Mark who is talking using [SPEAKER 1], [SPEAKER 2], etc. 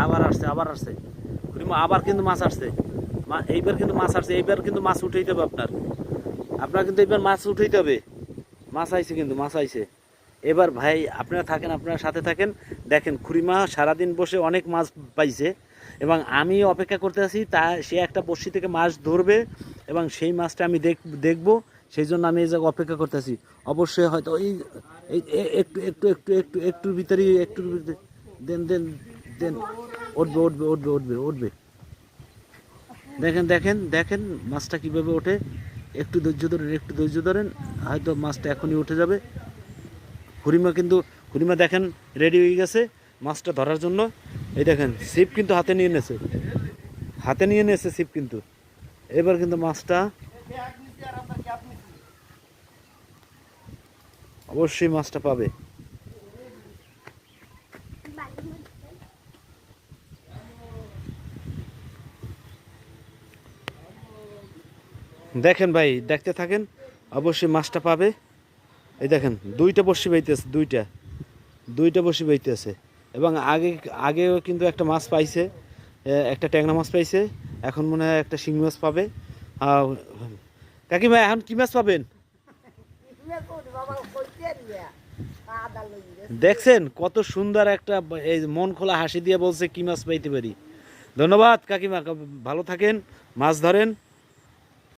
[SPEAKER 1] আবার আসছে, আবার আসছে খুড়িমা, আবার কিন্তু মাছ আসছে। এইবার কিন্তু মাছ আসছে, এইবার কিন্তু মাছ উঠাইতে হবে আপনার। আপনার কিন্তু এইবার মাছ উঠাইতে হবে। মাছ আইছে, কিন্তু মাছ আইছে। এবার ভাই আপনারা থাকেন, আপনারা সাথে থাকেন। দেখেন খুড়িমা সারাদিন বসে অনেক মাছ পাইছে, এবং আমি অপেক্ষা করতে আছি তা সে একটা বড়শি থেকে মাছ ধরবে, এবং সেই মাছটা আমি দেখবো। সেই জন্য আমি এই জায়গায় অপেক্ষা করতেছি। অবশ্যই হয়তো এই একটু একটু একটু একটু একটুর ভিতরেই, একটুর ভিতরে দেন দেন দেন, উঠবে উঠবে উঠবে উঠবে উঠবে। দেখেন দেখেন দেখেন মাছটা কীভাবে ওঠে। একটু ধৈর্য ধরেন, একটু ধৈর্য ধরেন, হয়তো মাছটা এখনই উঠে যাবে। খুড়িমা কিন্তু, খুড়িমা দেখেন রেডি হয়ে গেছে মাছটা ধরার জন্য। এই দেখেন ছিপ কিন্তু হাতে নিয়ে নিয়েছে, হাতে নিয়ে নিয়েছে ছিপ কিন্তু। এবার কিন্তু মাছটা অবশ্যই মাছটা পাবে। দেখেন ভাই, দেখতে থাকেন, অবশ্যই মাছটা পাবে। এই দেখেন দুইটা বড়শি বাইতেছে, দুইটা দুইটা বড়শি বাইতেছে। এবং আগেও কিন্তু একটা মাছ পাইছে, একটা ট্যাংরা মাছ পাইছে। এখন মনে হয় একটা শিং মাছ পাবে। কাকিমা এখন কি মাছ পাবেন? দেখছেন কত সুন্দর একটা, এই মন খোলা হাসি দিয়ে বলছে কি মাছ পাইতে পারি। ধন্যবাদ কাকিমা, ভালো থাকেন, মাছ ধরেন।